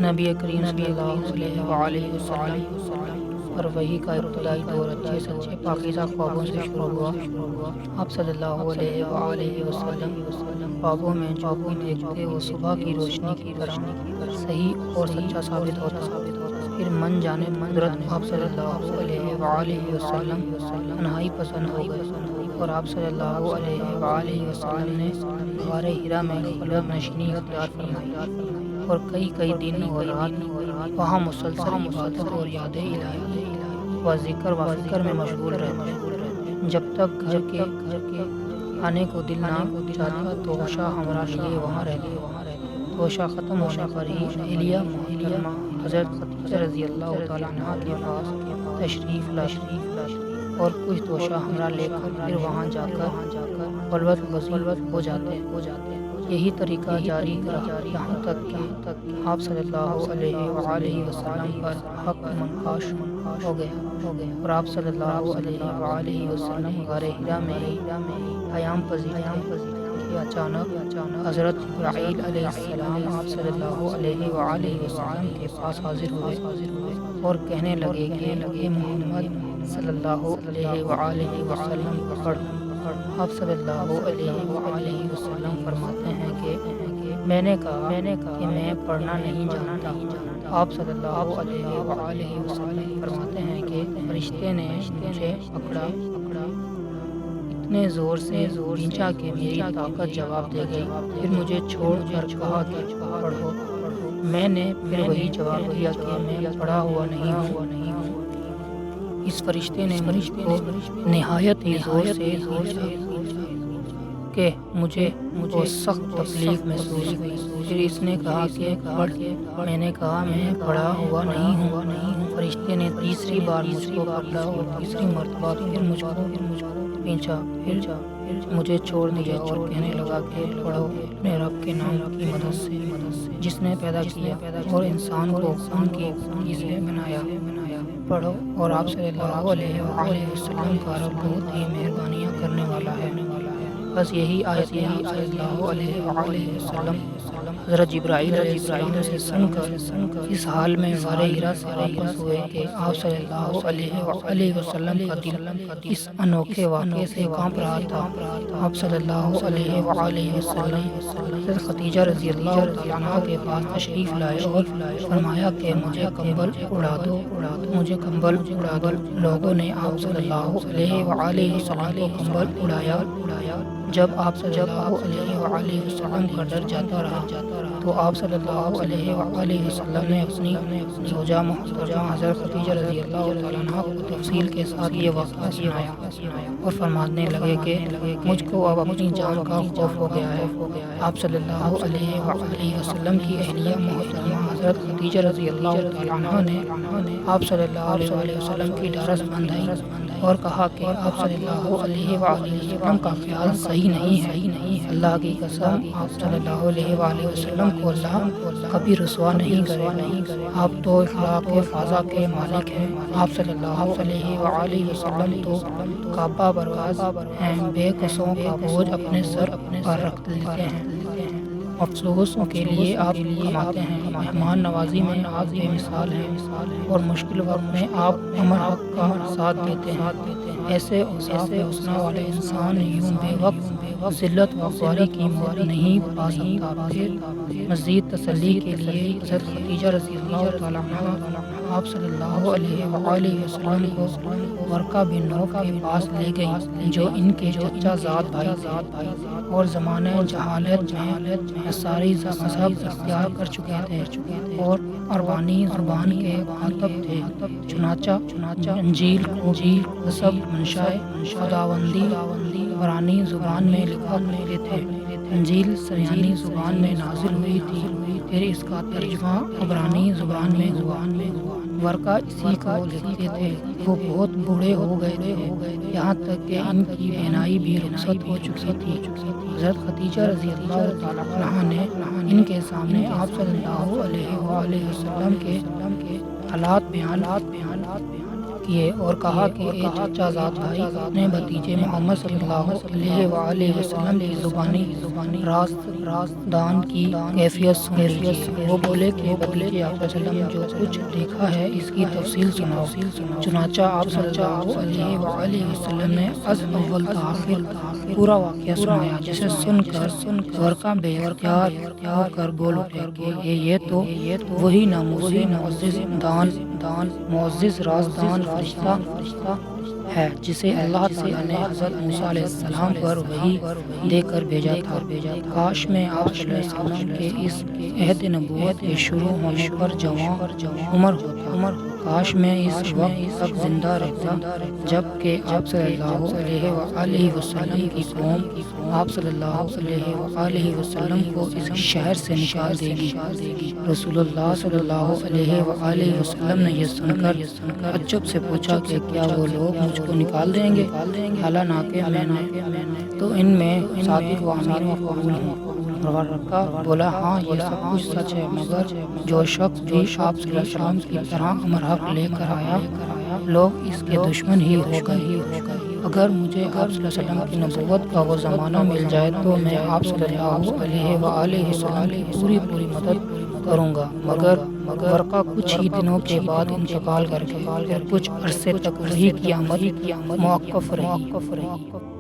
نبی کریم صلی اللہ علیہ وآلہ وسلم پر وحی کا ابتدائی دور اچھے سچے پاکیزہ خوابوں سے شروع ہوا۔ آپ صلی اللہ علیہ وآلہ وسلم خوابوں میں جو بھی دیکھتے وہ صبح کی روشنی کی طرح صحیح اور سچا ثابت ہوتا۔ پھر من جانب قدرت آپ صلی اللہ علیہ وآلہ وسلم تنہائی پسند ہو گئے اور آپ صلی اللہ علیہ وآلہ وسلم نے غار حرا میں خلوت نشینی اختیار فرمائی اور کئی دن اور رات وہاں مسلسل عبادت اور یاد الہی و ذکر و فکر میں مشغول رہتے، جب تک گھر کے آنے کو دل نہ چاہتا توشہ ہمارا لیے وہاں رہتے۔ توشہ ختم ہونے پر ہی اہلیہ محترمہ حضرت خدیجہ رضی اللہ تعالیٰ عنہ کے پاس تشریف لائی اور کچھ توشہ ہمارا لے کر پھر وہاں جا کر خلوت وصیلت ہو جاتے۔ یہی طریقہ جاری رہا یہاں تک کہ آپ صلی اللہ علیہ وآلہ وسلم پر حق منقاش ہو گیا اور آپ صلی اللہ علیہ وآلہ وسلم غار حرا میں ہی قیام پذیر کہ اچانک حضرت جبرائیل علیہ السلام آپ صلی اللہ علیہ وآلہ وسلم کے پاس حاضر ہوئے اور کہنے لگے کہ اے محمد صلی اللہ علیہ وآلہ وسلم پڑھ۔ آپ صلی اللہ علیہ وآلہ وسلم فرماتے ہیں کہ میں نے کہا کہ میں پڑھنا نہیں جانتا۔ آپ صلی اللہ علیہ وآلہ وسلم فرماتے ہیں کہ فرشتے نے مجھے پکڑا، اتنے زور سے کھینچا کہ میری طاقت جواب دے گئی، پھر مجھے چھوڑ کر کہا کہ پڑھو۔ میں نے پھر وہی جواب دیا کہ میں پڑھا ہوا نہیں ہوں۔ اس فرشتے نے مجھ کو نہایت ہی زور سے کہ مجھے سخت تکلیف محسوس ہوئی۔ پھر اس نے کہا کہ پڑھ۔ میں نے کہا میں پڑھا ہوا نہیں ہوں۔ فرشتے نے تیسری بار مجھ کو پکڑا اور تیسری مرتبہ پھر مجھ کو کھینچا، پھر مجھے چھوڑ دیا اور کہنے لگا کہ پڑھو اپنے رب کے نام کی مدد سے جس نے پیدا کیا اور انسان کو خون کی پھوٹی سے بنایا، پڑھو۔ اور آپ صلی اللہ علیہ وآلہ وسلم کا رب بہت ہی مہربانیاں کرنے والا ہے۔ بس یہی آیتیں آپ صلی اللہ علیہ وآلہ وسلم حضرت جبرائیل علیہ السلام سے سن کر اس حال میں غار حرا سے واپس ہوئے کہ آپ صلی اللہ علیہ وآلہ وسلم کا دل اس انوکھے واقعے سے کانپ رہا تھا۔ آپ صلی اللہ علیہ وآلہ وسلم حضرت خدیجہ رضی اللہ تعالیٰ عنہ کے پاس تشریف لائے اور فرمایا کہ مجھے کمبل اڑا دو، مجھے کمبل اڑا دو۔ لوگوں نے آپ صلی اللہ علیہ وآلہ وسلم کو کمبل اڑایا۔ جب آپ صلی اللہ علیہ وآلہ وسلم کا ڈر جاتا رہا تو آپ صلی اللہ علیہ وآلہ وسلم نے اپنی زوجہ محترمہ حضرت خدیجہ رضی اللہ تعالیٰ عنہ کو تفصیل کے ساتھ یہ واقعہ سنایا اور فرمانے لگے کہ مجھ کو اب اپنی جان کا خوف ہو گیا ہے۔ آپ صلی اللہ علیہ وآلہ وسلم کی اہلیہ محترمہ حضرت خدیجہ رضی اللہ تعالیٰ عنہ نے آپ صلی اللہ علیہ وآلہ وسلم کی ڈھارس بندھائی اور کہا کہ آپ صلی اللہ علیہ وآلہ وسلم کا خیال صحیح نہیں ہے۔ اللہ کی قسم آپ صلی اللہ علیہ وآلہ وسلم کو اللہ کبھی رسوا نہیں کرے۔ آپ تو اخلاق فاضا کے مالک ہیں۔ آپ صلی اللہ علیہ وآلہ وسلم تو کعبہ پرواز ہیں، بے کسوں کا بوجھ اپنے سر پر رکھ لیتے ہیں۔ افسوس کے لیے آپ کماتے ہیں، مہمان نوازی میں آپ بے مثال ہیں اور مشکل وقت میں آپ امر حق کا ساتھ دیتے ہیں۔ ایسے اوصاف حسنہ والے انسان یوں بے وقت ذلت و خواری کی موت نہیں پا سکتا۔ پھر مزید تسلی کے لیے حضرت خدیجہ رضی اللہ تعالیٰ عنہ آپ صلی اللہ علیہ وآلہ وسلم کو ورقہ بن نوف کے پاس لے گئی جو ان کے چچا زاد بھائی تھے اور زمانہ جہالت میں ساری مذہب اختیار کر چکے تھے اور عربانی زبان کے مخاطب تھے۔ چنانچہ انجیل کو حسب منشاء خداوندی عبرانی زبان میں لکھا کرتے تھے۔ انجیل سریانی زبان میں نازل ہوئی تھی، پھر اس کا ترجمہ عبرانی زبان میں ہوا۔ ورقہ اسی کو لکھتے تھے۔ وہ بہت بوڑھے ہو گئے تھے، یہاں تک کہ ان کی بینائی بھی رخصت ہو چکی تھی۔ حضرت خدیجہ رضی اللہ تعالیٰ عنہا نے ان کے سامنے آپ صلی اللہ علیہ وآلہ وسلم کے حالات بیان کیے اور کہا کہ اے چچا زاد بھائی، اپنے بھتیجے محمد صلی اللہ علیہ وآلہ وسلم کی زبانی رازدان کی کیفیت سن لیجیے۔ وہ بولے کہ بھتیجے آپ صلی اللہ علیہ وسلم جو کچھ دیکھا ہے اس کی تفصیل سناؤ۔ چنانچہ آپ صلی اللہ علیہ وآلہ وسلم نے از اول تا آخر پورا واقعہ سنایا، جسے سن کر ورقہ بے اختیار ہو کر بول اٹھے کہ یہ تو وہی ناموسی معزز دان معزز رازدان فرشتہ ہے جسے اللہ تعالیٰ نے حضرت موسیٰ علیہ السلام پر وحی دے کر بھیجا تھا۔ کاش میں آپ صلی اللہ علیہ وسلم کے اس عہد نبوت کے شروع ہونے پر جوان عمر ہوتا، کاش میں اس وقت تک زندہ رہتا جب کہ آپ صلی اللہ علیہ وآلہ وسلم کی قوم آپ صلی اللہ علیہ وآلہ وسلم کو اس شہر سے نکال دے گی۔ رسول اللہ صلی اللہ علیہ وآلہ وسلم نے یہ سن کر تعجب سے پوچھا کہ کیا وہ لوگ مجھ کو نکال دیں گے؟ حالانکہ میں نے تو ان میں صادق و امین و قبول ہوں۔ ورقہ بولا ہاں یہ سب کچھ سچ ہے، مگر جو شخص بھی آپ صلی اللہ علیہ وسلم کی طرح امر حق لے کر آیا لوگ اس کے دشمن ہی ہو گئے۔ اگر مجھے آپ صلی اللہ علیہ وسلم کی نبوت کا وہ زمانہ مل جائے تو میں آپ صلی اللہ علیہ وآلہ وسلم کی پوری مدد کروں گا، مگر ورقہ کچھ ہی دنوں کے بعد انتقال کر گئے اور کچھ عرصے تک وحی کی آمد موقف رہی۔